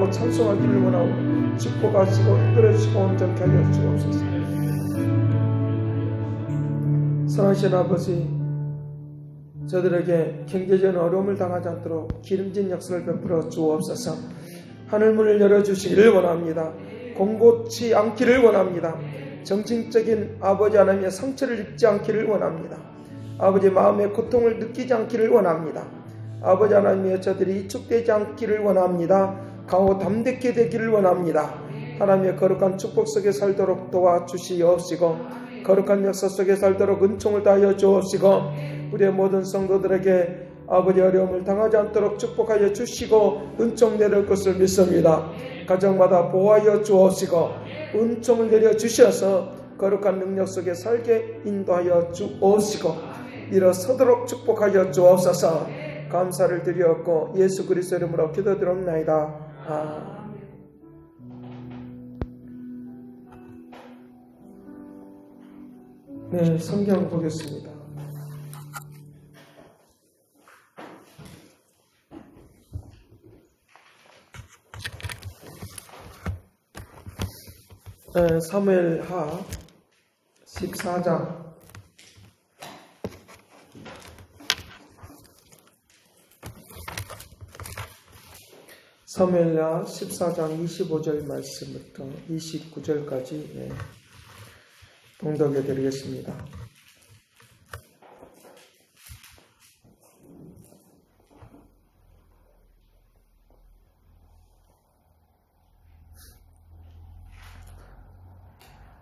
찬양하고 찬송하기를 원하고 축복하시고 이끌어주시고 온전케 하여 주옵소서. 사랑하신 아버지, 저들에게 경제적인 어려움을 당하지 않도록 기름진 역사를 베풀어 주옵소서. 하늘문을 열어주시기를 원합니다. 공고치 않기를 원합니다. 정신적인 아버지 하나님의 상처를 입지 않기를 원합니다. 아버지 마음의 고통을 느끼지 않기를 원합니다. 아버지 하나님의 저들이 이축되지 않기를 원합니다. 강하고 담대케 되기를 원합니다. 하나님의 거룩한 축복 속에 살도록 도와주시옵시고 거룩한 역사 속에 살도록 은총을 다하여 주옵시고 우리의 모든 성도들에게 아버지 어려움을 당하지 않도록 축복하여 주시고 은총 내릴 것을 믿습니다. 가정마다 보호하여 주옵시고 은총을 내려 주셔서 거룩한 능력 속에 살게 인도하여 주옵시고 일어서도록 축복하여 주옵소서. 감사를 드리었고 예수 그리스도 이름으로 기도드립나이다. 네, 성경 보겠습니다. 사무엘하 14장 사무엘하 14장 25절 말씀부터 29절까지 봉독해 드리겠습니다.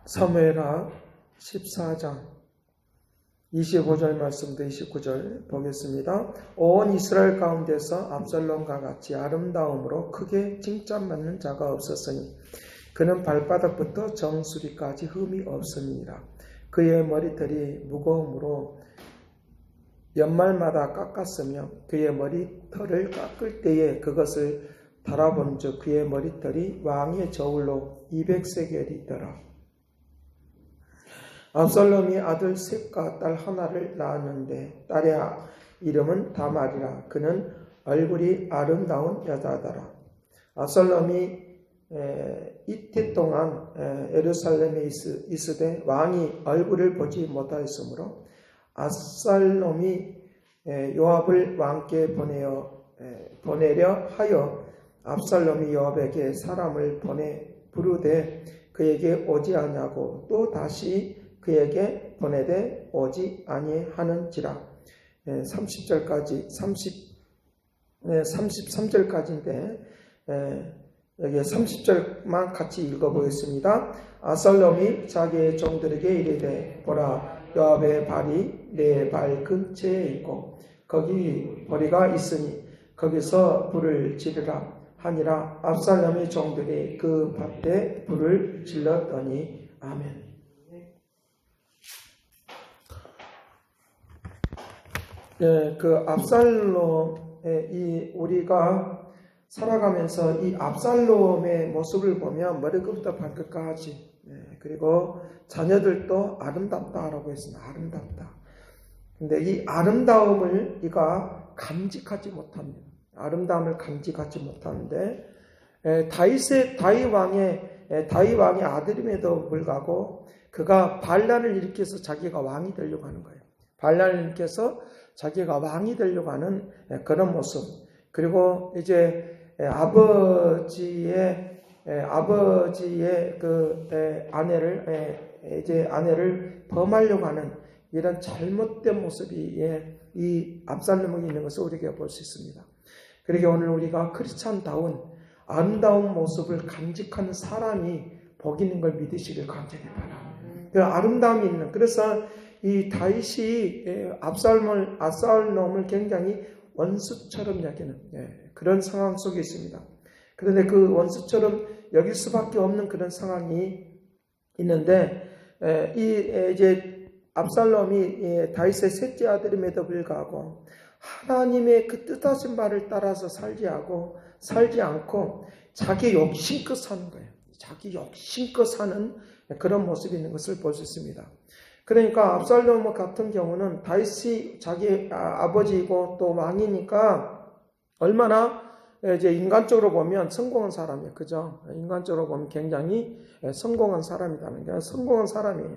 사무엘하 14장 25절 말씀부터 29절 보겠습니다. 온 이스라엘 가운데서 압살롬과 같이 아름다움으로 크게 칭찬받는 자가 없었으니 그는 발바닥부터 정수리까지 흠이 없음이니라. 그의 머리털이 무거움으로 연말마다 깎았으며 그의 머리털을 깎을 때에 그것을 달아본즉 그의 머리털이 왕의 저울로 200세겔이더라. 압살롬이 아들 셋과 딸 하나를 낳았는데 딸의 이름은 다말이라. 그는 얼굴이 아름다운 여자더라. 압살롬이 이태 동안 예루살렘에 있으되 왕이 얼굴을 보지 못하였으므로 압살롬이 요압을 왕께 보내려 하여 압살롬이 요압에게 사람을 보내 부르되 그에게 오지 아니하고 또 다시 그에게 보내되 오지 아니하는지라. 30절까지 33절까지인데 여기 30절만 같이 읽어보겠습니다. 압살롬이 자기의 종들에게 이르되 보라 요압의 발이 내 발 근처에 있고 거기 보리가 있으니 거기서 불을 지르라 하니라. 압살롬의 종들이 그 밭에 불을 질렀더니 아멘. 그 압살롬의 우리가 살아가면서 이 압살롬의 모습을 보면 머리끝부터 발끝까지 그리고 자녀들도 아름답다라고 했습니다. 아름답다. 근데 이 아름다움을 우리가 감직하지 못합니다. 아름다움을 감직하지 못하는데 다윗 왕의 아들임에도 불구하고 그가 반란을 일으켜서 자기가 왕이 되려고 하는 거예요. 반란을 일으켜서 자기가 왕이 되려고 하는 그런 모습. 그리고 이제 아버지의 그 아내를 범하려고 하는 이런 잘못된 모습이 이 압살롬에 있는 것을 우리가 볼 수 있습니다. 그러니까 오늘 우리가 크리스찬다운 아름다운 모습을 감직하는 사람이 복 있는 걸 믿으시길 간절히 바랍니다. 그 아름다움이 있는, 그래서 이 다윗이 압살롬을 굉장히 원수처럼 여기는 그런 상황 속에 있습니다. 그런데 그 원수처럼 여길 수밖에 없는 그런 상황이 있는데 이제 압살롬이 다윗의 셋째 아들임에도 불구하고 하나님의 그 뜻하신 바를 따라서 살지 않고 자기 욕심껏 사는 거예요. 자기 욕심껏 사는 그런 모습이 있는 것을 볼 수 있습니다. 그러니까 압살롬 같은 경우는 다윗이 자기 아버지이고 또 왕이니까 얼마나 이제 인간적으로 보면 성공한 사람이에요. 그죠? 인간적으로 보면 굉장히 성공한 사람이라는 게 성공한 사람이에요.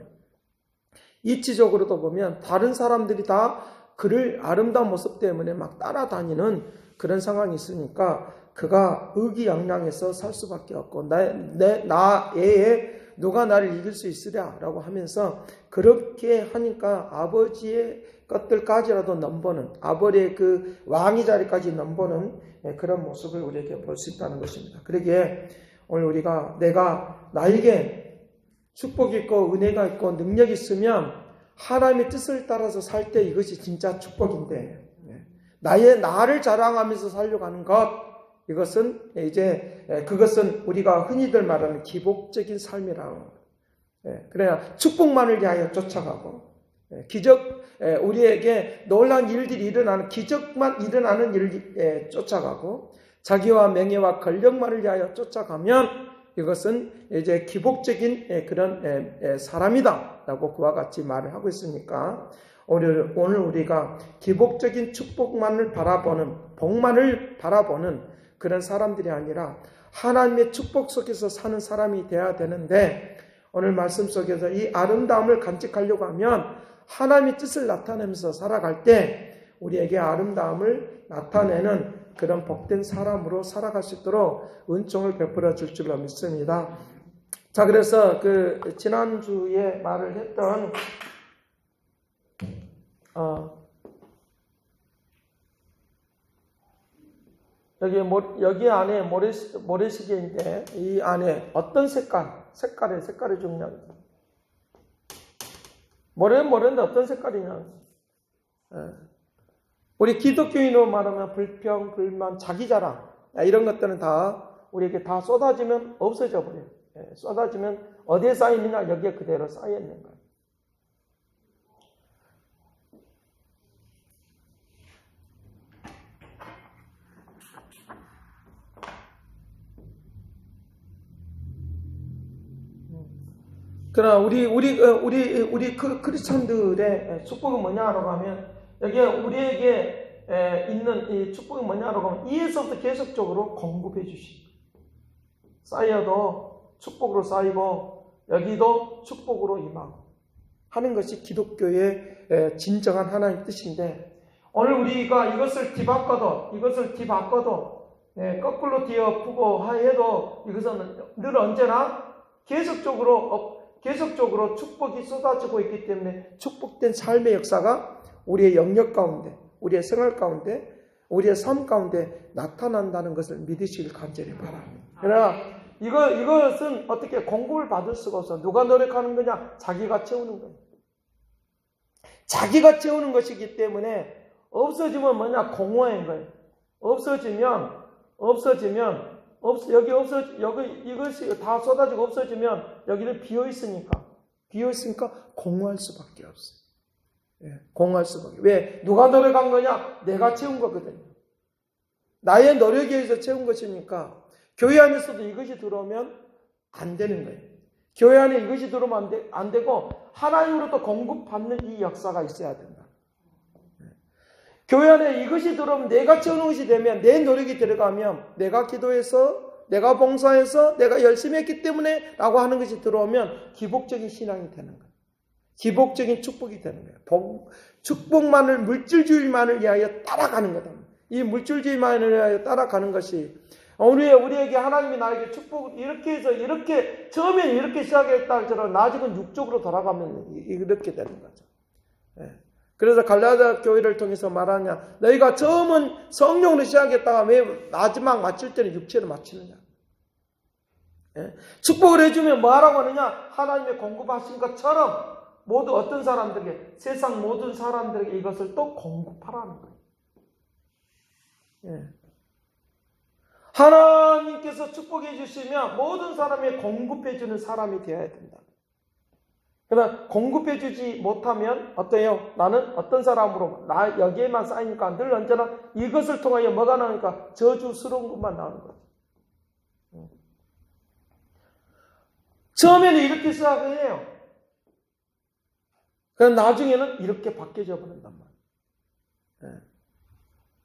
이치적으로도 보면 다른 사람들이 다 그를 아름다운 모습 때문에 막 따라다니는 그런 상황이 있으니까 그가 의기양양해서 살 수밖에 없고 나 외에 누가 나를 이길 수 있으랴라고 하면서 그렇게 하니까 아버지의 것들까지라도 넘보는 아버지의 그 왕의 자리까지 넘보는 그런 모습을 우리에게 볼 수 있다는 것입니다. 그러기에 오늘 우리가 내가 나에게 축복이 있고 은혜가 있고 능력이 있으면 하나님의 뜻을 따라서 살 때 이것이 진짜 축복인데 나를 자랑하면서 살려고 하는 것 이것은 이제 그것은 우리가 흔히들 말하는 기복적인 삶이라고. 그래야 축복만을 위하여 쫓아가고 기적 우리에게 놀라운 일들이 일어나는 기적만 일어나는 일 쫓아가고 자기와 명예와 권력만을 위하여 쫓아가면 이것은 이제 기복적인 그런 사람이다라고 그와 같이 말을 하고 있으니까 오늘 우리가 기복적인 축복만을 바라보는 복만을 바라보는 그런 사람들이 아니라 하나님의 축복 속에서 사는 사람이 되어야 되는데 오늘 말씀 속에서 이 아름다움을 간직하려고 하면 하나님의 뜻을 나타내면서 살아갈 때 우리에게 아름다움을 나타내는 그런 복된 사람으로 살아갈 수 있도록 은총을 베풀어 줄 줄로 믿습니다. 자, 그래서 그 지난주에 말을 했던 여기 안에 모래시계인데 이 안에 어떤 색깔이 중요합니다. 모래인데 어떤 색깔이냐. 우리 기독교인으로 말하면 불평, 불만, 자기 자랑 이런 것들은 다 우리에게 다 쏟아지면 없어져 버려요. 쏟아지면 어디에 쌓이느냐 여기에 그대로 쌓여 있는 거예요. 그러나 우리 크리스천들의 축복은 뭐냐라고 하면 여기에 우리에게 있는 이 축복이 뭐냐라고 하면 이에서부터 계속적으로 공급해 주시고 쌓여도 축복으로 쌓이고 여기도 축복으로 임하고 하는 것이 기독교의 진정한 하나님의 뜻인데 오늘 우리가 이것을 뒤바꿔도 거꾸로 뒤엎고 해도 이것은 늘 언제나 계속적으로 축복이 쏟아지고 있기 때문에 축복된 삶의 역사가 우리의 영역 가운데, 우리의 생활 가운데, 우리의 삶 가운데 나타난다는 것을 믿으시길 간절히 바랍니다. 그러나 이것은 어떻게 공급을 받을 수가 없어. 누가 노력하는 거냐? 자기가 채우는 거예요. 자기가 채우는 것이기 때문에 없어지면 뭐냐? 공허한 거예요. 여기 이것이 다 쏟아지고 없어지면 여기는 비어 있으니까 공허할 수밖에 없어요. 공허할 수밖에. 왜? 누가 노력한 거냐? 내가 채운 거거든요. 나의 노력에 의해서 채운 것이니까 교회 안에서도 이것이 들어오면 안 되는 거예요. 교회 안에 이것이 들어오면 안 되고 하나님으로부터 공급받는 이 역사가 있어야 된다. 교회 안에 이것이 들어오면 내가 채우는 것이 되면 내 노력이 들어가면 내가 기도해서 내가 봉사해서 내가 열심히 했기 때문에 라고 하는 것이 들어오면 기복적인 신앙이 되는 거예요. 기복적인 축복이 되는 거예요. 축복만을 물질주의만을 위하여 따라가는 거다. 이 물질주의만을 위하여 따라가는 것이 우리에게 하나님이 나에게 축복을 이렇게 해서 처음엔 이렇게 시작했다 할지라도 나중은 육적으로 돌아가면 이렇게 되는 거죠. 그래서 갈라디아 교회를 통해서 말하냐, 너희가 처음은 성령으로 시작했다가 왜 마지막 마칠 때는 육체로 마치느냐. 축복을 해주면 뭐하라고 하느냐, 하나님의 공급하신 것처럼 모두 어떤 사람들에게, 세상 모든 사람들에게 이것을 또 공급하라는 거예요. 하나님께서 축복해 주시면 모든 사람에 공급해 주는 사람이 되어야 된다. 그러나 공급해 주지 못하면 어때요? 나는 어떤 사람으로 여기에만 쌓이니까 늘 언제나 이것을 통하여 뭐가 나오니까 저주스러운 것만 나오는 거죠. 처음에는 이렇게 시작을 해요. 그럼 나중에는 이렇게 바뀌어져 버린단 말이에요.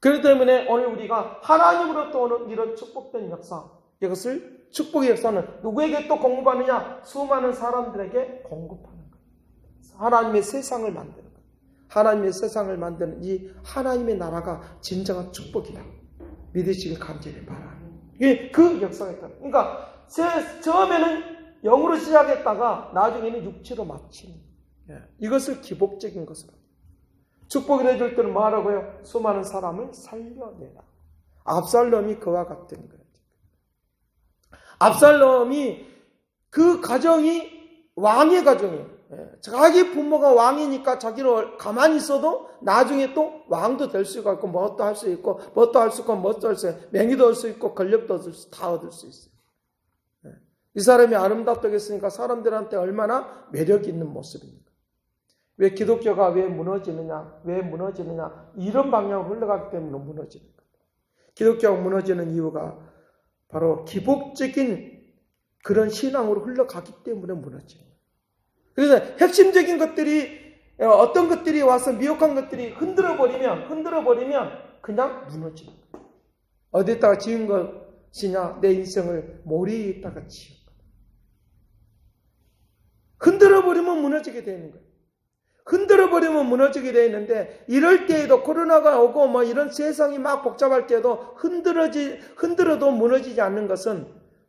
그렇기 때문에 오늘 우리가 하나님으로부터 오는 이런 축복된 역사, 이것을 축복의 역사는 누구에게 또 공급하느냐? 수많은 사람들에게 공급하는 거예요. 하나님의 세상을 만드는 거예요. 하나님의 세상을 만드는 이 하나님의 나라가 진정한 축복이다. 믿으시길 간절히 바라요. 그 역사가 있다. 그러니까 처음에는 영으로 시작했다가 나중에는 육체로 마치는 이것을 기복적인 것으로. 축복을 해줄 때는 뭐 하라고요? 수많은 사람을 살려내라. 압살롬이 그와 같은 거예요. 압살롬이 그 가정이 왕의 가정이에요. 자기 부모가 왕이니까 자기는 가만히 있어도 나중에 또 왕도 될 수가 있고 뭣도 할 수 있고 뭣도 할 수 있고 뭣도 할 수 있고 명예도 얻을 수 있고 권력도 얻을 수 다 얻을 수 있어요. 이 사람이 아름답다고 했으니까 사람들한테 얼마나 매력 있는 모습입니까? 왜 기독교가 왜 무너지느냐? 왜 무너지느냐? 이런 방향으로 흘러가기 때문에 무너지는 거예요. 기독교가 무너지는 이유가 바로 기복적인 그런 신앙으로 흘러가기 때문에 무너지는 거예요. 그래서 핵심적인 것들이 어떤 것들이 와서 미혹한 것들이 흔들어 버리면 그냥 무너지는 거예요. 어디다가 지은 것이냐? 내 인생을 모리에다가 지은 거예요. 흔들어 버리면 무너지게 되는 거예요. 흔들어 버리면 무너지게 되어 있는데 이럴 때에도 코로나가 오고 뭐 이런 세상이 막 복잡할 때에도 흔들어도 무너지지 않는 것은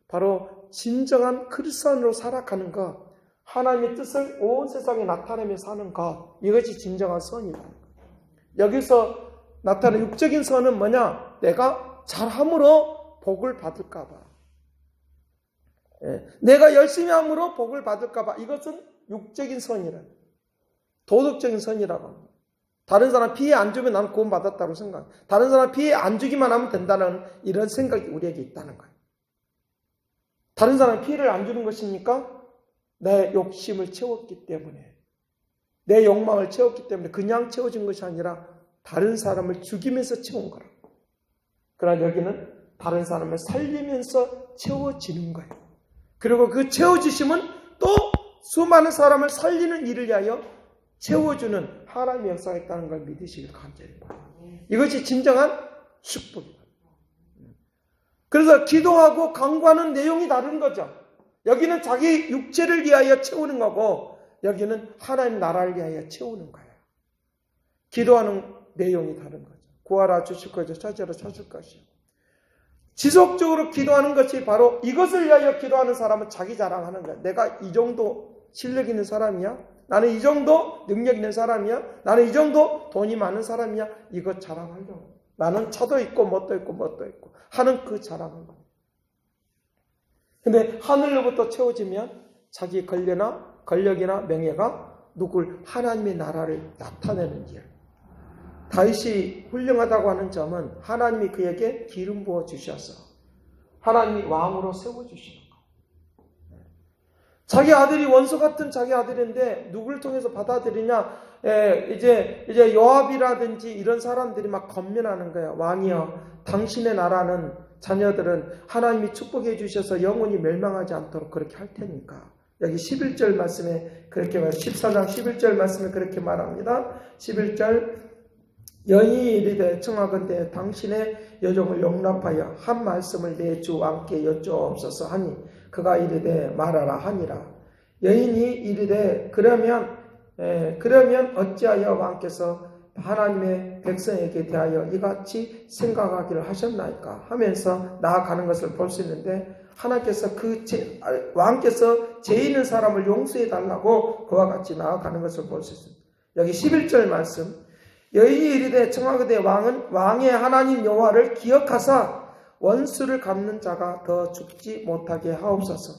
바로 진정한 크리스천으로 살아가는 것, 하나님의 뜻을 온 세상에 나타내며 사는 것, 이것이 진정한 선이다. 여기서 나타나는 육적인 선은 뭐냐? 내가 잘함으로 복을 받을까 봐. 내가 열심히 함으로 복을 받을까 봐. 이것은 육적인 선이라. 도덕적인 선이라고 합니다. 다른 사람 피해 안 주면 나는 구원받았다고 생각해요. 다른 사람 피해 안 주기만 하면 된다는 이런 생각이 우리에게 있다는 거예요. 다른 사람 피해를 안 주는 것입니까? 내 욕심을 채웠기 때문에, 내 욕망을 채웠기 때문에 그냥 채워진 것이 아니라 다른 사람을 죽이면서 채운 거라고. 그러나 여기는 다른 사람을 살리면서 채워지는 거예요. 그리고 그 채워지심은 또 수많은 사람을 살리는 일을 위하여 채워주는 하나님의 역사가 있다는 걸 믿으시길 간절히 바랍니다. 이것이 진정한 축복입니다. 그래서 기도하고 간구하는 내용이 다른 거죠. 여기는 자기 육체를 위하여 채우는 거고 여기는 하나님 나라를 위하여 채우는 거예요. 기도하는 내용이 다른 거죠. 구하라 주실 것이요 찾으라 찾을 것이요. 지속적으로 기도하는 것이 바로 이것을 위하여 기도하는 사람은 자기 자랑하는 거예요. 내가 이 정도 실력 있는 사람이야? 나는 이 정도 능력 있는 사람이야? 나는 이 정도 돈이 많은 사람이야? 이것 자랑하려고. 나는 차도 있고 뭣도 있고 하는 그 자랑은 거예요. 근데 하늘로부터 채워지면 자기 권력이나 명예가 누굴 하나님의 나라를 나타내는 일. 다윗이 훌륭하다고 하는 점은 하나님이 그에게 기름 부어 주셔서 하나님이 왕으로 세워주시는 거예요. 자기 아들이 원수 같은 자기 아들인데 누굴 통해서 받아들이냐? 이제 요압이라든지 이런 사람들이 막 건면하는 거예요. 왕이여, 당신의 나라는 자녀들은 하나님이 축복해 주셔서 영원히 멸망하지 않도록 그렇게 할 테니까. 여기 11절 말씀에 그렇게 말해요. 14장 11절 말씀에 그렇게 말합니다. 11절 여인이 이르되 청하건대 당신의 여종을 용납하여 한 말씀을 내 주 왕께 여쭈옵소서 하니 그가 이르되 말하라 하니라. 여인이 이르되 그러면 어찌하여 왕께서 하나님의 백성에게 대하여 이같이 생각하기를 하셨나이까 하면서 나아가는 것을 볼 수 있는데 하나님께서 왕께서 죄 있는 사람을 용서해 달라고 그와 같이 나아가는 것을 볼 수 있습니다. 여기 11절 말씀 여인이 이르되 청하건대 왕은 왕의 하나님 여호와를 기억하사 원수를 갚는 자가 더 죽지 못하게 하옵소서.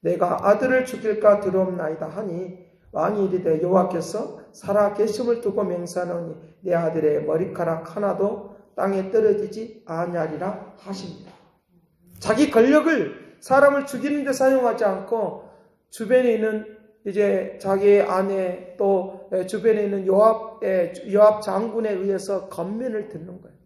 내가 아들을 죽일까 두려움나이다 하니 왕이 이르되 여호와께서 살아 계심을 두고 맹세하노니 내 아들의 머리카락 하나도 땅에 떨어지지 아니하리라 하십니다. 자기 권력을 사람을 죽이는 데 사용하지 않고 주변에 있는 이제 자기의 아내 또 주변에 있는 요압 장군에 의해서 권면을 듣는 거예요.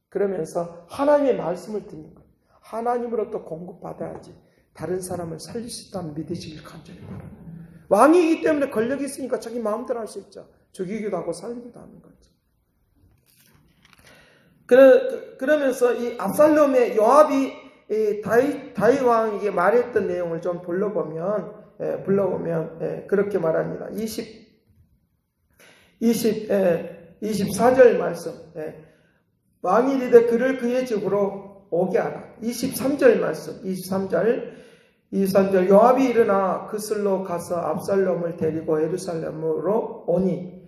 그러면서 하나님의 말씀을 듣는 거예요. 하나님으로부터 공급받아야지 다른 사람을 살릴 수 있다는 믿으시길 간절히 바랍니다. 왕이기 때문에 권력이 있으니까 자기 마음대로 할 수 있죠. 죽이기도 하고 살리기도 하는 거죠. 그러면서 이 압살롬의 요압이 다윗 왕에게 말했던 내용을 좀 불러보면 그렇게 말합니다. 24절 말씀. 왕이 이르되 그를 그의 집으로 오게 하라. 23절 말씀. 23절 요압이 일어나 그슬로 가서 압살롬을 데리고 예루살렘으로 오니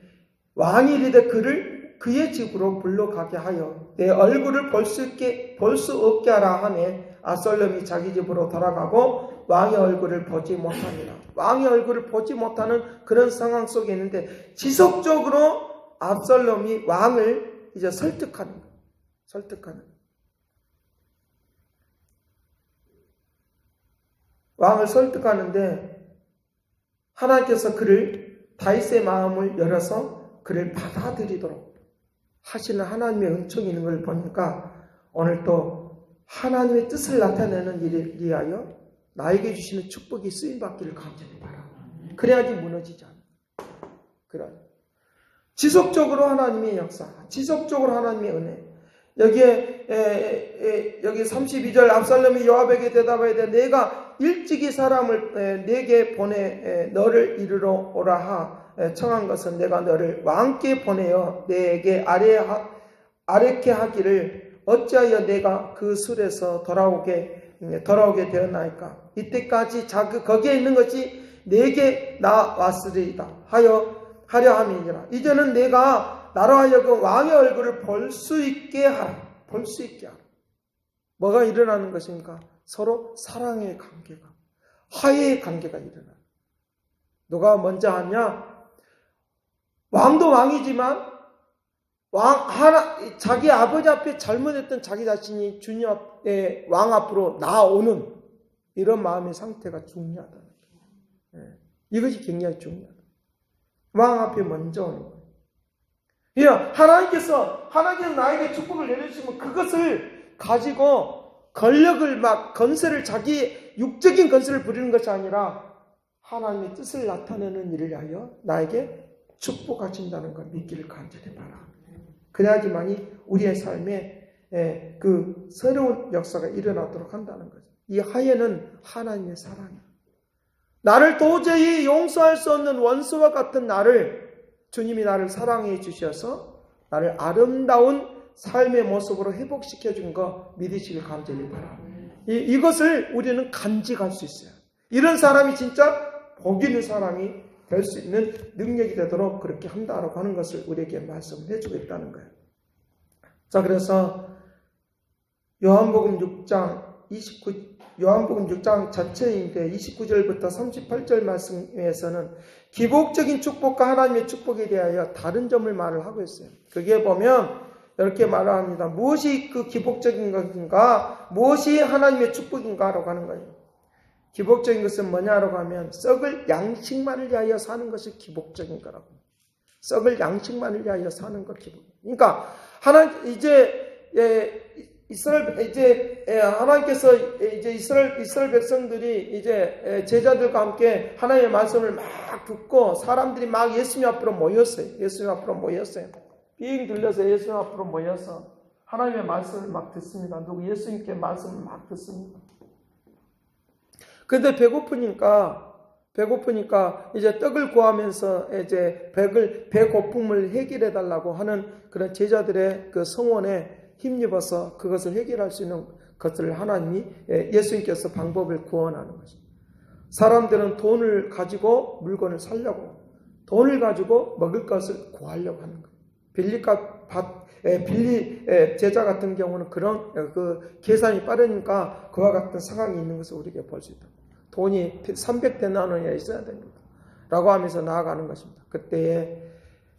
왕이 이르되 그를 그의 집으로 불러가게 하여 내 얼굴을 볼 수 없게 하라 하매 압살롬이 자기 집으로 돌아가고 왕의 얼굴을 보지 못합니다. 왕의 얼굴을 보지 못하는 그런 상황 속에 있는데 지속적으로 압살롬이 왕을 이제 설득하는 거예요. 왕을 설득하는데 하나님께서 다윗의 마음을 열어서 그를 받아들이도록 하시는 하나님의 은총이 있는 걸 보니까 오늘 또 하나님의 뜻을 나타내는 일을 위하여 나에게 주시는 축복이 쓰임받기를 간절히 바라고 그래야지 무너지지 않아. 그래. 지속적으로 하나님의 역사, 지속적으로 하나님의 은혜. 여기 32절 압살롬이 요압에게 대답하여 내가 일찍이 사람을 내게 보내 너를 이르러 오라 청한 것은 내가 너를 왕께 보내어 내게 아뢰게 하기를 어찌하여 내가 그 술에서 돌아오게 되었나이까. 이때까지 거기에 있는 것이 내게 나왔으리이다 하려 함이니라. 이제는 내가 나로 하여금 왕의 얼굴을 볼 수 있게 하라. 뭐가 일어나는 것입니까? 서로 사랑의 관계가, 화해의 관계가 일어나. 누가 먼저 하냐? 왕도 왕이지만 자기 아버지 앞에 잘못했던 자기 자신이 주님의 왕 앞으로 나오는 이런 마음의 상태가 중요하다. 이것이 굉장히 중요하다. 왕 앞에 먼저 오는 거예요. 하나님께서 나에게 축복을 내려주시면 그것을 가지고 권력을 건세를 자기 육적인 건세를 부리는 것이 아니라 하나님의 뜻을 나타내는 일을 위하여 나에게 축복하신다는 걸 믿기를 간절히 바라. 그래야지만이 우리의 삶에 그 새로운 역사가 일어나도록 한다는 거죠. 이 하에는 하나님의 사랑이에요. 나를 도저히 용서할 수 없는 원수와 같은 주님이 나를 사랑해 주셔서 나를 아름다운 삶의 모습으로 회복시켜 준 거 믿으시길 간절히 바랍니다. 이것을 우리는 간직할 수 있어요. 이런 사람이 진짜 복 있는 사람이 될 수 있는 능력이 되도록 그렇게 한다라고 하는 것을 우리에게 말씀해 주고 있다는 거예요. 자, 그래서 요한복음 6장 전체인데 29절부터 38절 말씀에서는 기복적인 축복과 하나님의 축복에 대하여 다른 점을 말을 하고 있어요. 그게 보면 이렇게 말을 합니다. 무엇이 그 기복적인 것인가? 무엇이 하나님의 축복인가? 라고 하는 거예요. 기복적인 것은 뭐냐라고 하면 썩을 양식만을 위하여 사는 것이 기복적인 거라고. 썩을 양식만을 위하여 사는 것 기복. 그러니까 하나님께서 이스라엘 백성들이 제자들과 함께 하나님의 말씀을 막 듣고 사람들이 막 예수님 앞으로 모였어요. 빙 둘러서 예수님 앞으로 모여서 하나님의 말씀을 막 듣습니다. 누구 예수님께 말씀을 막 듣습니다. 근데 배고프니까 이제 떡을 구하면서 이제 배고픔을 해결해 달라고 하는 그런 제자들의 그 성원에 힘입어서 그것을 해결할 수 있는 것을 하나님이 예수님께서 방법을 구원하는 것입니다. 사람들은 돈을 가지고 물건을 사려고 돈을 가지고 먹을 것을 구하려고 하는 거예요. 빌리 제자 같은 경우는 그런 그 계산이 빠르니까 그와 같은 상황이 있는 것을 우리가 볼 수 있다. 돈이 300데나리온이 있어야 됩니다. 라고 하면서 나아가는 것입니다. 그때에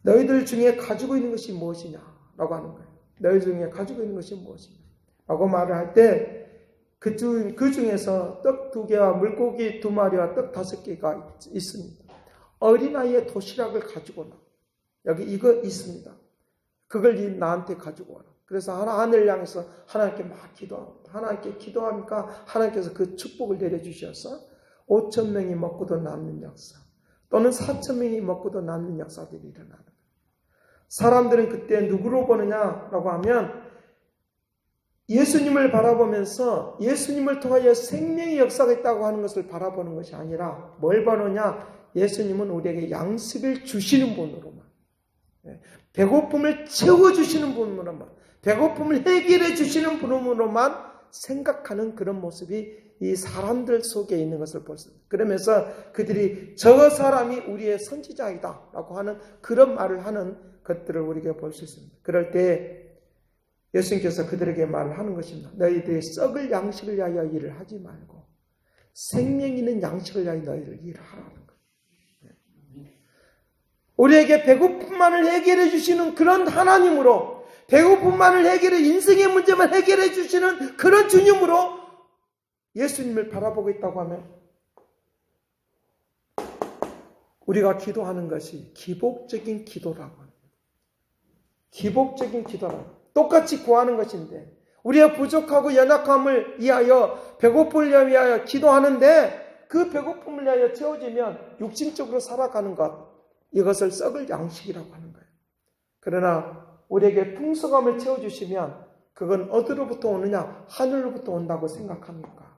너희들 중에 가지고 있는 것이 무엇이냐? 라고 하는 거예요. 너희 중에 가지고 있는 것이 무엇이냐? 라고 말을 할 때 그 중에서 떡 2개와 물고기 2마리와 떡 5개가 있습니다. 어린아이의 도시락을 가지고 나. 여기 이거 있습니다. 그걸 나한테 가지고 와라. 그래서 하늘을 향해서 하나님께 막 기도합니다. 하나님께 기도하니까 하나님께서 그 축복을 내려주셔서 5,000명이 먹고도 남는 역사 또는 4,000명이 먹고도 남는 역사들이 일어나는 거예요. 사람들은 그때 누구로 보느냐라고 하면 예수님을 바라보면서 예수님을 통하여 생명의 역사가 있다고 하는 것을 바라보는 것이 아니라 뭘 보느냐? 예수님은 우리에게 양식을 주시는 분으로만, 배고픔을 채워주시는 분으로만, 배고픔을 해결해 주시는 분으로만 생각하는 그런 모습이 이 사람들 속에 있는 것을 볼 수 있습니다. 그러면서 그들이 저 사람이 우리의 선지자이다 라고 하는 그런 말을 하는 것들을 우리가 볼 수 있습니다. 그럴 때 예수님께서 그들에게 말을 하는 것입니다. 너희들이 썩을 양식을 위하여 일을 하지 말고 생명 있는 양식을 위하여 너희를 일하라는 거예요. 우리에게 배고픔만을 해결해 주시는 그런 하나님으로, 배고픔만을 해결해 인생의 문제만 해결해 주시는 그런 주님으로 예수님을 바라보고 있다고 하면 우리가 기도하는 것이 기복적인 기도라고 합니다. 기복적인 기도라고. 똑같이 구하는 것인데 우리의 부족하고 연약함을 위하여 배고픔을 위하여 기도하는데 그 배고픔을 위하여 채워지면 육신적으로 살아가는 것, 이것을 썩을 양식이라고 하는 거예요. 그러나 우리에게 풍성함을 채워주시면 그건 어디로부터 오느냐? 하늘로부터 온다고 생각합니까?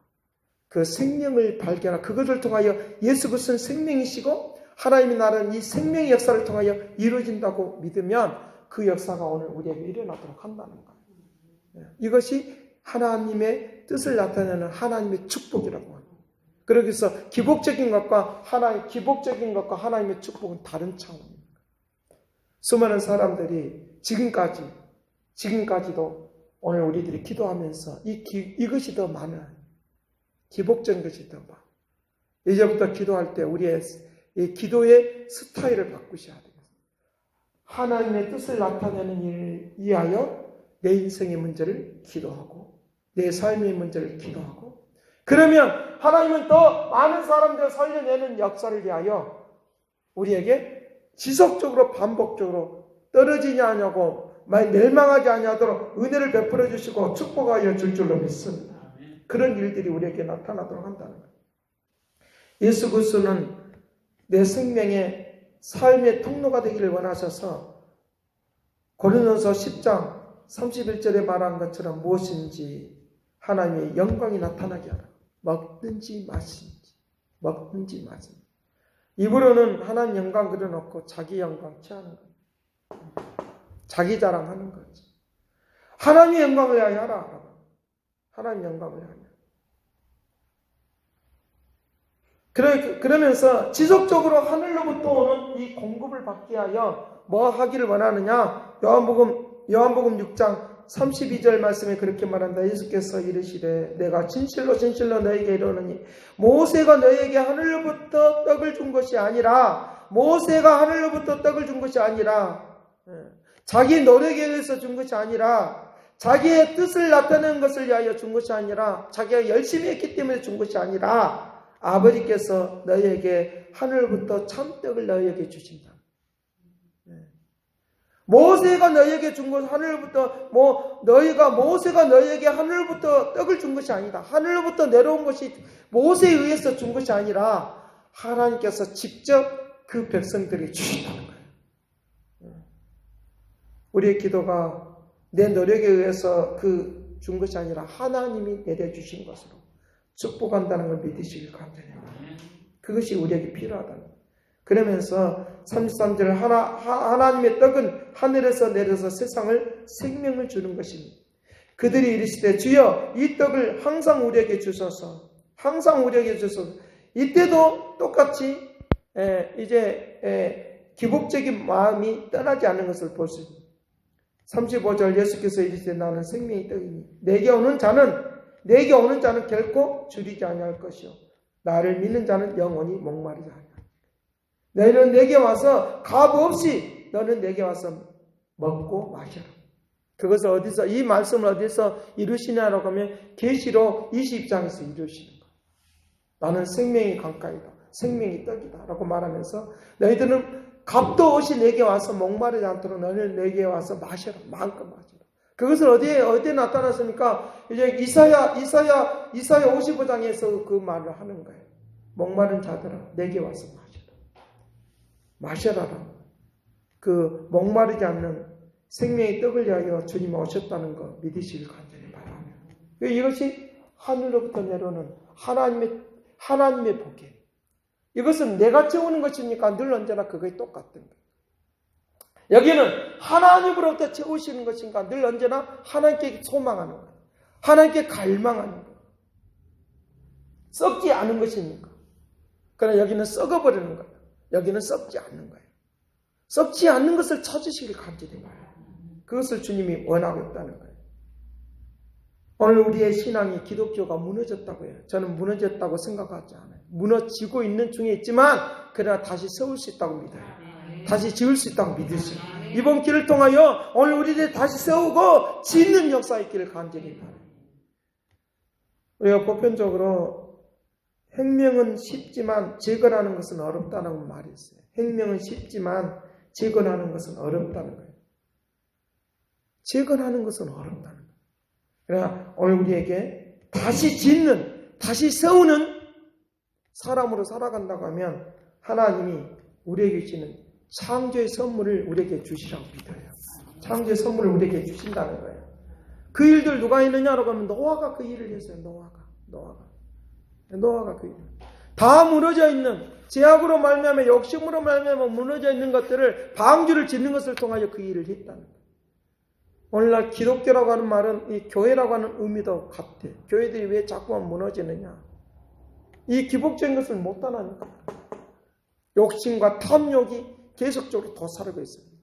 그 생명을 발견하고 그것을 통하여 예수 그리스도는 생명이시고 하나님의 나라는 이 생명의 역사를 통하여 이루어진다고 믿으면 그 역사가 오늘 우리에게 일어나도록 한다는 거예요. 이것이 하나님의 뜻을 나타내는 하나님의 축복이라고 합니다. 그래서 기복적인 것과 하나님의 축복은 다른 차원입니다. 수많은 사람들이 지금까지도 오늘 우리들이 기도하면서 이것이 더 많아요. 기복적인 것이 더 많아요. 이제부터 기도할 때 우리의 이 기도의 스타일을 바꾸셔야 돼요. 하나님의 뜻을 나타내는 일을 위하여 내 인생의 문제를 기도하고 내 삶의 문제를 기도하고, 그러면 하나님은 더 많은 사람들을 살려내는 역사를 위하여 우리에게 지속적으로 반복적으로 떨어지지 아니하고 멸망하지 아니하도록 은혜를 베풀어 주시고 축복하여 줄 줄로 믿습니다. 그런 일들이 우리에게 나타나도록 한다는 거예요. 예수 그리스도는 내 생명의 삶의 통로가 되기를 원하셔서 고린도서 10장 31절에 말한 것처럼 무엇인지 하나님의 영광이 나타나게 하라. 먹든지 마시든지. 입으로는 하나님 영광 그려놓고 자기 영광 취하는 거예요. 자기 자랑하는 거지. 하나님의 영광을 위하여 하라. 하나님 영광을 위하여. 그러면서 지속적으로 하늘로부터 오는 이 공급을 받게 하여 뭐 하기를 원하느냐? 요한복음 6장 32절 말씀에 그렇게 말한다. 예수께서 이르시되 내가 진실로 너에게 이르노니 모세가 너에게 하늘로부터 떡을 준 것이 아니라 자기 노력에 의해서 준 것이 아니라 자기의 뜻을 나타내는 것을 위하여 준 것이 아니라 자기가 열심히 했기 때문에 준 것이 아니라 아버지께서 너희에게 하늘부터 참떡을 너희에게 주신다. 모세가 너희에게 준 것 하늘부터 모세가 너희에게 하늘부터 떡을 준 것이 아니다. 하늘로부터 내려온 것이 모세에 의해서 준 것이 아니라 하나님께서 직접 그 백성들에게 주신다는 거예요. 우리의 기도가 내 노력에 의해서 준 것이 아니라 하나님이 내려주신 것으로 축복한다는 걸 믿으시길 감사해요. 그것이 우리에게 필요하다는 거예요. 그러면서 33절 하나님의 떡은 하늘에서 내려서 세상을 생명을 주는 것입니다. 그들이 이르시되 주여 이 떡을 항상 우리에게 주소서. 이때도 똑같이 기복적인 마음이 떠나지 않는 것을 볼 수 있습니다. 35절 예수께서 이르시되 나는 생명의 떡이니 내게 오는 자는 결코 줄이지 아니할 것이요 나를 믿는 자는 영원히 목마르지 아니하리라. 너희는 내게 와서 값 없이 너는 내게 와서 먹고 마셔라. 그것을 어디서 이 말씀을 어디서 이루시냐라고 하면 계시록 22장에서 이루시는 거예요. 나는 생명이 강가이다. 생명이 떡이다. 라고 말하면서 너희들은 값도 없이 내게 와서 목마르지 않도록 너희는 내게 와서 마셔라. 마음껏 마셔라. 그것을 어디에 나타났습니까? 이제 이사야 55장에서 그 말을 하는 거예요. 목마른 자들아 내게 와서 마셔라. 그 목마르지 않는 생명의 떡을 위하여 주님 오셨다는 거 믿으시길 간절히 바랍니다. 이것이 하늘로부터 내려오는 하나님의 복이에요. 이것은 내가 채우는 것이니까 늘 언제나 그것이 똑같은 거예요. 여기는 하나님으로부터 채우시는 것인가 늘 언제나 하나님께 소망하는 거예요. 하나님께 갈망하는 거예요. 썩지 않은 것입니까? 그러나 여기는 썩어버리는 거예요. 여기는 썩지 않는 거예요. 썩지 않는 것을 찾으시길 간절해요. 그것을 주님이 원하고 있다는 거예요. 오늘 우리의 신앙이 기독교가 무너졌다고 해요. 저는 무너졌다고 생각하지 않아요. 무너지고 있는 중에 있지만 그러나 다시 세울 수 있다고 믿어요. 다시 지을 수 있다고 믿으시고 이번 길을 통하여 오늘 우리들 다시 세우고 짓는 역사가 있기를 간절히 바라요. 우리가 보편적으로 혁명은 쉽지만 재건하는 것은 어렵다는 말이 있어요. 혁명은 쉽지만 재건하는 것은 어렵다는 거예요. 재건하는 것은 어렵다는 거예요. 그러나 오늘 우리에게 다시 짓는, 다시 세우는 사람으로 살아간다고 하면 하나님이 우리에게 주시는 창조의 선물을 우리에게 주시라고 믿어요. 창조의 선물을 우리에게 주신다는 거예요. 그 일들 누가 했느냐라고 하면 노아가 그 일을 했어요. 노아가 그 일을. 다 무너져 있는 죄악으로 말미암아 욕심으로 말미암아 무너져 있는 것들을 방주를 짓는 것을 통하여 그 일을 했다는 거예요. 오늘날 기독교라고 하는 말은 이 교회라고 하는 의미도 같아. 교회들이 왜 자꾸만 무너지느냐. 이 기복적인 것을 못 따라하니까. 욕심과 탐욕이 계속적으로 도사르고 있습니다.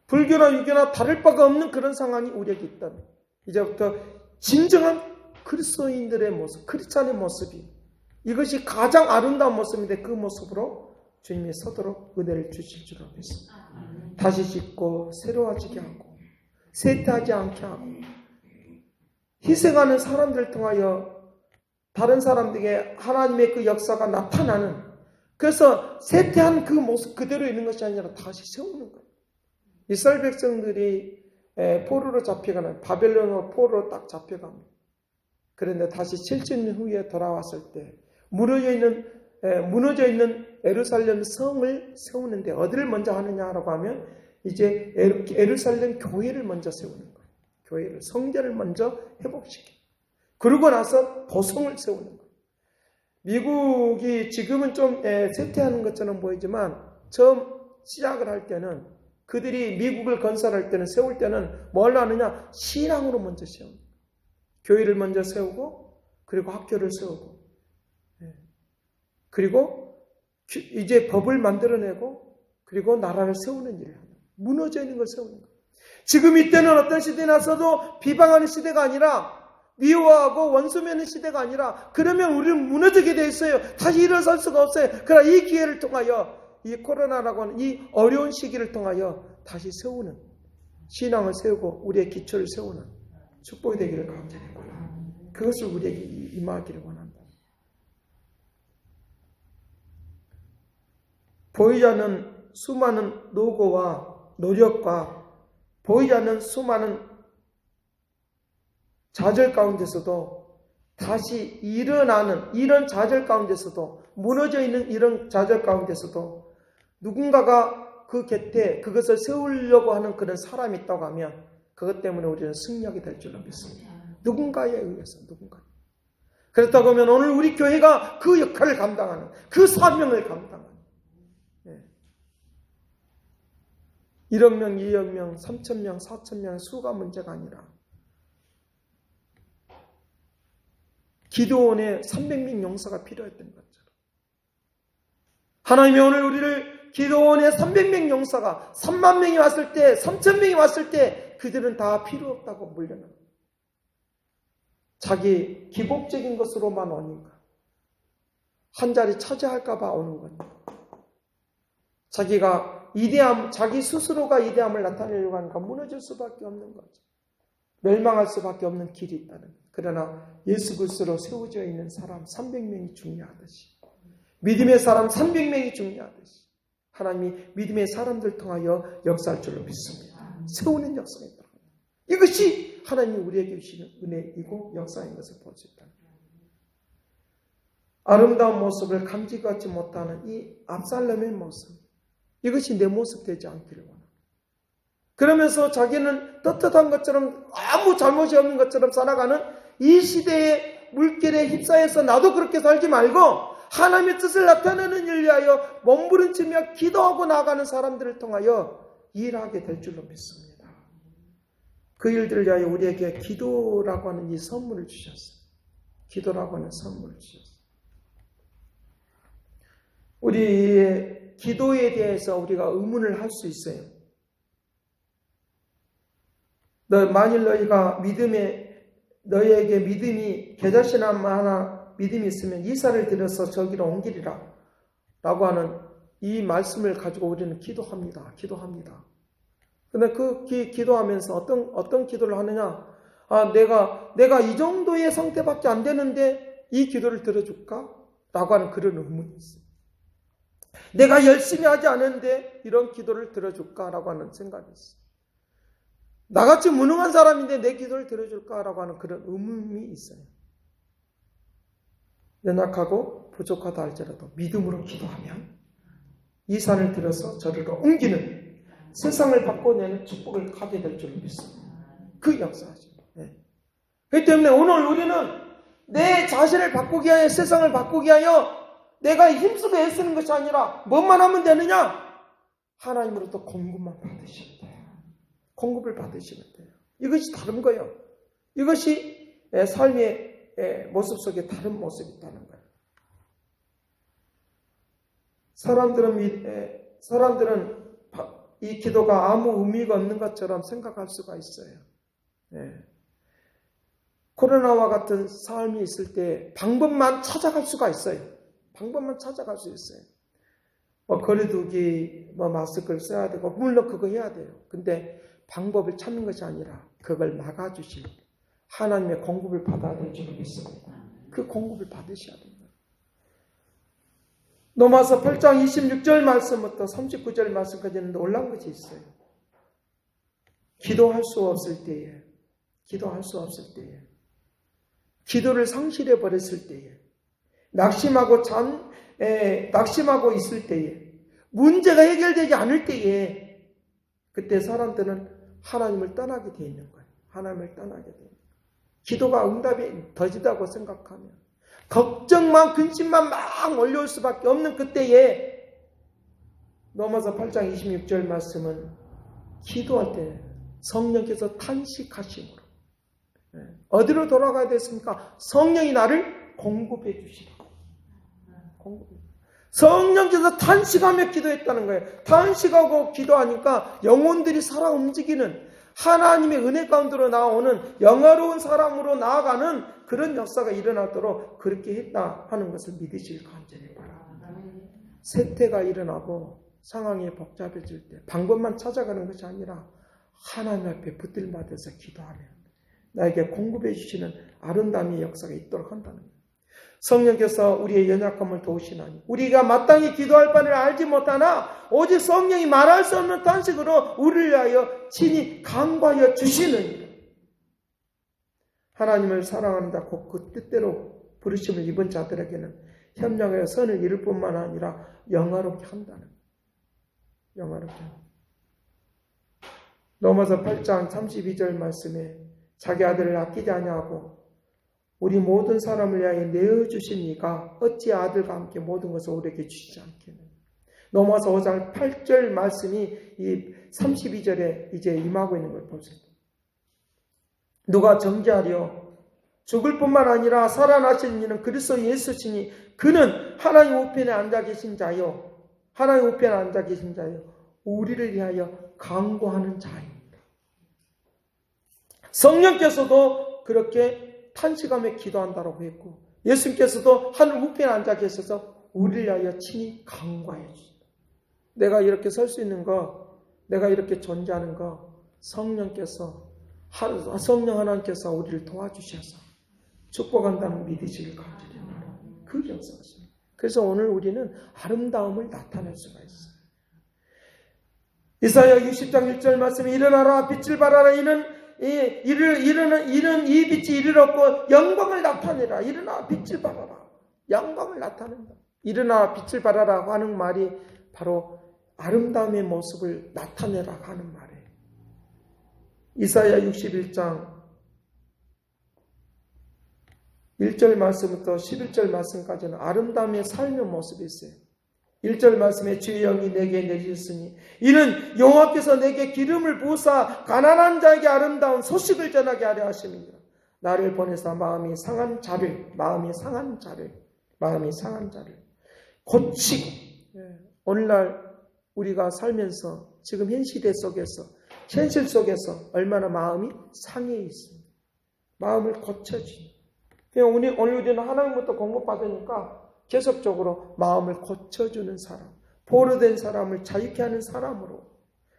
불교나 유교나 다를 바가 없는 그런 상황이 우리에게 있다면 이제부터 진정한 그리스도인들의 모습, 크리스찬의 모습이 이것이 가장 아름다운 모습인데 그 모습으로 주님이 서도록 은혜를 주실 줄 알고 있습니다. 다시 짓고 새로워지게 하고 쇠퇴하지 않게 하고 희생하는 사람들을 통하여 다른 사람들에게 하나님의 그 역사가 나타나는 그래서 쇠퇴한 그 모습 그대로 있는 것이 아니라 다시 세우는 거예요. 이스라엘 백성들이 포로로 잡혀가는 바벨론으로 포로로 딱 잡혀갑니다. 그런데 다시 7천 후에 돌아왔을 때 무너져 있는 예루살렘 성을 세우는데 어디를 먼저 하느냐라고 하면 이제 예루살렘 교회를 먼저 세우는 거예요. 교회를 성전을 먼저 회복시키고 그러고 나서 도성을 세우는 거예요. 미국이 지금은 좀 쇠퇴하는 것처럼 보이지만 처음 시작을 할 때는 그들이 미국을 건설할 때는 세울 때는 뭘 하느냐? 신앙으로 먼저 세웁니다. 교회를 먼저 세우고 그리고 학교를 세우고 그리고 이제 법을 만들어내고 그리고 나라를 세우는 일을 합니다. 무너져 있는 걸 세우는 거예요. 지금 이때는 어떤 시대에 나서도 비방하는 시대가 아니라 미워하고 원수매는 시대가 아니라 그러면 우리는 무너지게 돼 있어요. 다시 일어설 수가 없어요. 그러나 이 기회를 통하여 이 코로나라고 하는 이 어려운 시기를 통하여 다시 세우는 신앙을 세우고 우리의 기초를 세우는 축복이 되기를 간절했고요. 그것을 우리에게 임하기를 원합니다. 보이지 않는 수많은 노고와 노력과 보이지 않는 수많은 좌절 가운데서도 다시 일어나는 이런 좌절 가운데서도 무너져 있는 이런 좌절 가운데서도 누군가가 그 곁에 그것을 세우려고 하는 그런 사람이 있다고 하면 그것 때문에 우리는 승리하게 될 줄로 믿습니다. 누군가에 의해서 누군가. 그렇다고 하면 오늘 우리 교회가 그 역할을 감당하는 그 사명을 감당하는 1억 명, 2억 명, 3천 명, 4천 명 수가 문제가 아니라 기도원에 300명 용사가 필요했던 것처럼 하나님이 오늘 우리를 기도원에 300명 용사가 3만 명이 왔을 때 3천 명이 왔을 때 그들은 다 필요 없다고 물려납니다. 자기 기복적인 것으로만 오니까 한 자리 차지할까 봐 오는 겁니다. 자기가 자기 스스로가 이대함을 나타내려고 하니까 무너질 수밖에 없는 거죠. 멸망할 수밖에 없는 길이 있다는 거예요. 그러나 예수 그리스도로 세워져 있는 사람 300명이 중요하듯이 믿음의 사람 300명이 중요하듯이 하나님이 믿음의 사람들 통하여 역사할 줄로 믿습니다. 세우는 역사가 있다. 이것이 하나님이 우리에게 주시는 은혜이고 역사인 것을 볼 수 있다. 아름다운 모습을 감지하지 못하는 이 압살롬의 모습 이것이 내 모습 되지 않기를 원합니다. 그러면서 자기는 떳떳한 것처럼 아무 잘못이 없는 것처럼 살아가는 이 시대의 물결에 휩싸여서 나도 그렇게 살지 말고 하나님의 뜻을 나타내는 일 위하여 몸부림치며 기도하고 나아가는 사람들을 통하여 일하게 될 줄로 믿습니다. 그 일들을 위하여 우리에게 기도라고 하는 이 선물을 주셨어요. 기도라고 하는 선물을 주셨어요. 우리의 기도에 대해서 우리가 의문을 할 수 있어요. 만일 너희에게 믿음이 겨자씨나무 하나 믿음이 있으면 이삭을 들여서 저기로 옮기리라 라고 하는 이 말씀을 가지고 우리는 기도합니다. 근데 그 기도하면서 어떤 기도를 하느냐? 내가 이 정도의 상태밖에 안 되는데 이 기도를 들어줄까? 라고 하는 그런 의문이 있어요. 내가 열심히 하지 않은데 이런 기도를 들어줄까? 라고 하는 생각이 있어요. 나같이 무능한 사람인데 내 기도를 들어줄까라고 하는 그런 의문이 있어요. 연약하고 부족하다 할지라도 믿음으로 기도하면 이 산을 들어서 저리로 옮기는 세상을 바꿔내는 축복을 가게 될 줄 믿습니다. 그 역사하죠. 그렇기 때문에 오늘 우리는 내 자신을 바꾸기 위하여 세상을 바꾸기 위하여 내가 힘쓰고 애쓰는 것이 아니라 뭐만 하면 되느냐? 하나님으로부터 공급만 받으시면 돼요. 공급을 받으시면 돼요. 이것이 다른 거예요. 이것이 삶의 모습 속에 다른 모습이 있다는 거예요. 사람들은 이 기도가 아무 의미가 없는 것처럼 생각할 수가 있어요. 코로나와 같은 삶이 있을 때 방법만 찾아갈 수가 있어요. 방법만 찾아갈 수 있어요. 거리두기, 마스크를 써야 되고, 물론 그거 해야 돼요. 근데 방법을 찾는 것이 아니라 그걸 막아주실 하나님의 공급을 받아야 될 줄 믿습니다. 그 공급을 받으셔야 됩니다. 로마서 8장 26절 말씀부터 39절 말씀까지는 놀라운 것이 있어요. 기도할 수 없을 때에, 기도를 상실해 버렸을 때에, 낙심하고 있을 때에, 문제가 해결되지 않을 때에, 그때 사람들은 하나님을 떠나게 되어 있는 거예요. 하나님을 떠나게 되어 있는 거예요. 기도가 응답이 더디다고 생각하면, 걱정만, 근심만 막 몰려올 수밖에 없는 그때에, 로마서 8장 26절 말씀은 기도할 때 성령께서 탄식하심으로, 어디로 돌아가야 됐습니까? 성령이 나를 공급해 주시라. 성령께서 탄식하며 기도했다는 거예요. 탄식하고 기도하니까 영혼들이 살아 움직이는 하나님의 은혜 가운데로 나오는 영화로운 사람으로 나아가는 그런 역사가 일어나도록 그렇게 했다 하는 것을 믿으실 간절히 바랍니다. 세태가 일어나고 상황이 복잡해질 때 방법만 찾아가는 것이 아니라 하나님 앞에 붙들받아서 기도하면 나에게 공급해 주시는 아름다움의 역사가 있도록 한다는 거예요. 성령께서 우리의 연약함을 도우시나니 우리가 마땅히 기도할 바를 알지 못하나 오직 성령이 말할 수 없는 탄식으로 우리를 위하여 친히 간구하여 주시느니라. 하나님을 사랑한다 곧 그 뜻대로 부르심을 입은 자들에게는 협력하여 선을 이룰 뿐만 아니라 영화롭게 한다는 거예요. 영화롭게 한다. 로마서 8장 32절 말씀에 자기 아들을 아끼지 아니하고 우리 모든 사람을 위하여 내어주신 이가 어찌 아들과 함께 모든 것을 우리에게 주시지 않겠느냐. 로마서 5장 8절 말씀이 이 32절에 이제 임하고 있는 걸 보세요. 누가 정죄하려 죽을 뿐만 아니라 살아나신 이는 그리스도 예수시니 그는 하나님 우편에 앉아 계신 자요. 하나님 우편에 앉아 계신 자요. 우리를 위하여 간구하는 자입니다. 성령께서도 그렇게 탄식하며 기도한다라고 했고 예수님께서도 하늘 우편에 앉아 계셔서 우리를 위하여 친히 간구하여 주십니다. 내가 이렇게 설 수 있는 거, 내가 이렇게 존재하는 거 성령 하나님께서 우리를 도와주셔서 축복한다는 믿으시길 간절히 바랍니다. 그 역사입니다. 그래서 오늘 우리는 아름다움을 나타낼 수가 있어요. 이사야 60장 1절 말씀에 일어나라 빛을 발하라 이는 이 빛이 이르렀고 영광을 나타내라. 일어나 빛을 발하라. 영광을 나타낸다. 일어나 빛을 발하라 하는 말이 바로 아름다움의 모습을 나타내라 하는 말이에요. 이사야 61장 1절 말씀부터 11절 말씀까지는 아름다움의 삶의 모습이 있어요. 1절 말씀에 주의 영이 내게 내리셨으니 이는 여호와께서 내게 기름을 부으사 가난한 자에게 아름다운 소식을 전하게 하려 하심이니라. 나를 보내사 마음이 상한 자를 고치고, 오늘날 우리가 살면서 지금 현실 속에서 얼마나 마음이 상해 있습니다. 마음을 고쳐주니. 오늘 우리는 하나님부터 공급받으니까 계속적으로 마음을 고쳐주는 사람, 포로된 사람을 자유케 하는 사람으로,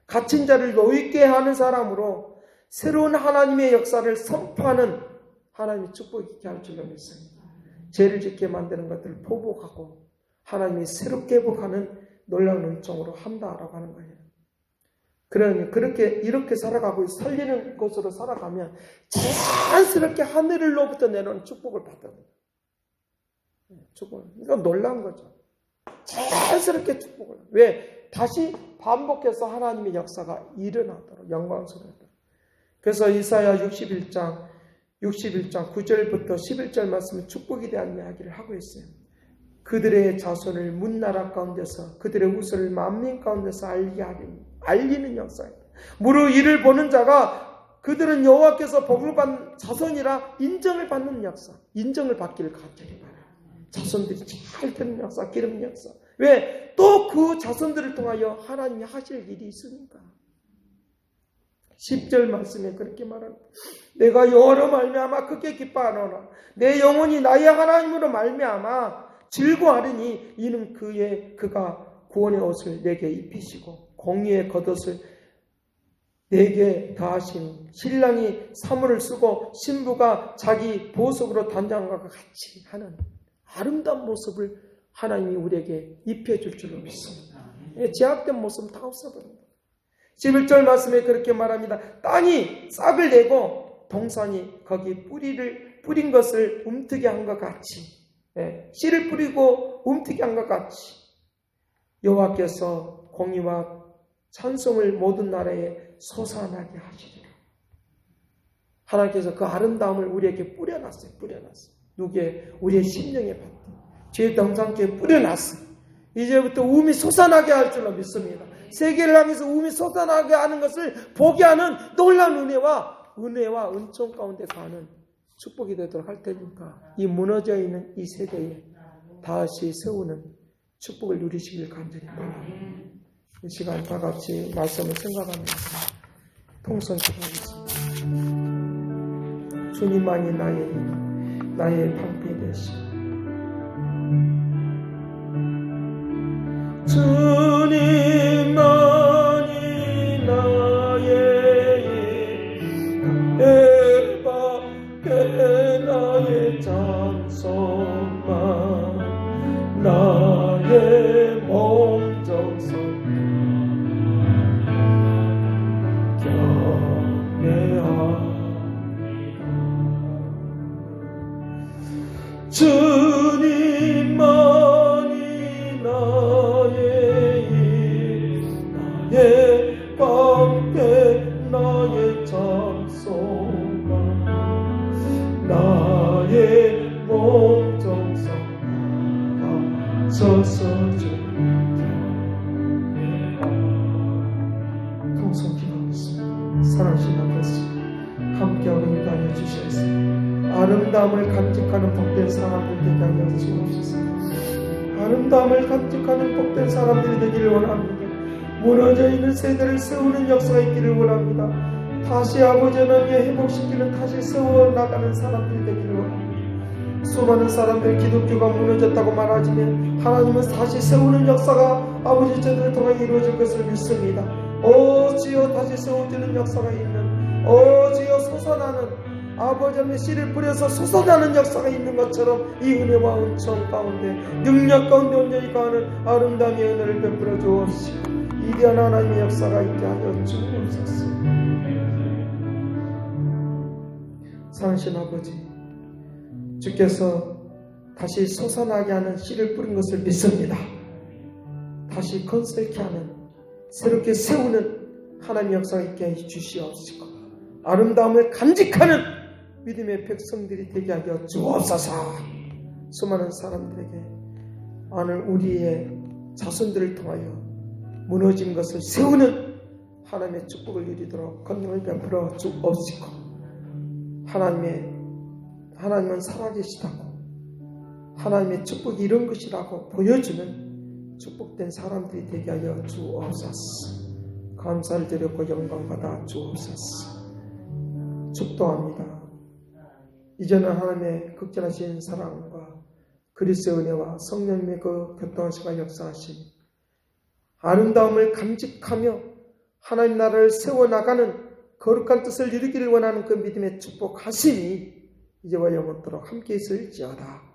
갇힌 자를 놓이게 하는 사람으로 새로운 하나님의 역사를 선포하는 하나님의 축복이 있게 할 줄로 믿습니다. 죄를 짓게 만드는 것들을 보복하고 하나님이 새롭게 회복하는 놀라운 은총으로 한다라고 하는 거예요. 그러니 이렇게 살아가고 살리는 것으로 살아가면 자연스럽게 하늘로부터 내려오는 축복을 받습니다. 이건 놀라운 거죠. 자연스럽게 축복을. 왜? 다시 반복해서 하나님의 역사가 일어나도록 영광스러워요. 그래서 이사야 61장 9절부터 11절 말씀은 축복에 대한 이야기를 하고 있어요. 그들의 자손을 문나라 가운데서 그들의 후손을 만민 가운데서 알리는 역사입니다. 무릇 이를 보는 자가 그들은 여호와께서 복을 받는 자손이라 인정을 받는 역사, 인정을 받기를 간절히 바라요. 자손들이 잘 되는 역사, 기름 역사. 왜? 또 그 자손들을 통하여 하나님이 하실 일이 있으니까. 10절 말씀에 그렇게 말합니다. 내가 여호와로 말미암아 크게 기뻐하노라. 내 영혼이 나의 하나님으로 말미암아 즐거워하리니 이는 그가 구원의 옷을 내게 입히시고 공의의 겉옷을 내게 다하심. 신랑이 사물을 쓰고 신부가 자기 보석으로 단장과 같이 하는 아름다운 모습을 하나님이 우리에게 입혀줄 줄로 믿습니다. 제약된 모습은 다 없어버립니다. 11절 말씀에 그렇게 말합니다. 땅이 싹을 내고 동산이 거기 뿌린 것을 움트게 한 것 같이, 씨를 뿌리고 움트게 한 것 같이 여호와께서 공의와 찬송을 모든 나라에 솟아나게 하시리라. 하나님께서 그 아름다움을 우리에게 뿌려놨어요. 누구의? 우리의 심령에 받고 죄의 덩상께 뿌려놨어요. 이제부터 우음이 솟아나게 할 줄로 믿습니다. 세계를 향해서 우음이 솟아나게 하는 것을 보게 하는 놀라운 은혜와 은총 가운데 가는 축복이 되도록 할 테니까 이 무너져 있는 이 세대에 다시 세우는 축복을 누리시길 간절히 바랍니다. 이 시간 다 같이 말씀을 생각하면서 통성 기도하겠습니다. 주님만이 나의 방패 되시오. 주님만이 나의 방패, 나의 찬송만, 나의 몸 정성 주님만이 나의 방패, 나의 찬송만, 나의 몸 정성 서서 통성 기도하겠습니다. 사랑하신 아버지, 함께하고 인도하여 주시옵소서. 아름다움을 간직하는 복된 사람들 되게 하여 주옵소서. 아름다움을 간직하는 복된 사람들이 되기를 원합니다. 무너져 있는 세대를 세우는 역사가 있기를 원합니다. 다시 아버지 하나님의 회복시키는, 다시 세워나가는 사람들이 되기를 원합니다. 수많은 사람들 기독교가 무너졌다고 말하지만 하나님은 다시 세우는 역사가 아버지 저들을 통해 이루어질 것을 믿습니다. 오 주여, 다시 세워지는 역사가 있는, 오 주여, 솟아나는 아버지 하나님의 씨를 뿌려서 솟아나는 역사가 있는 것처럼 이 은혜와 은총 가운데, 능력 가운데 온전히 가는 아름다움의 은혜를 베풀어 주옵시고 위대한 하나님의 역사가 있게 하여 주옵소서. 사랑하신 아버지, 주께서 다시 솟아나게 하는 씨를 뿌린 것을 믿습니다. 다시 건설케 하는, 새롭게 세우는 하나님의 역사가 있게 해 주시옵시고 아름다움을 간직하는 믿음의 백성들이 되게 하여 주옵소서. 수많은 사람들에게 오늘 우리의 자손들을 통하여 무너진 것을 세우는 하나님의 축복을 누리도록 권능을 베풀어 주옵시고, 하나님은 살아계시다고, 하나님의 축복이 이런 것이라고 보여주는 축복된 사람들이 되게 하여 주옵소서. 감사를 드렸고 영광받아 주옵소서. 축도합니다. 이제는 하나님의 극진하신 사랑과 그리스도의 은혜와 성령님의 그 교통하시고 역사하심, 아름다움을 감직하며 하나님 나라를 세워나가는 거룩한 뜻을 이루기를 원하는 그 믿음의 축복하심이 이제와 영원토록 함께 있을지어다.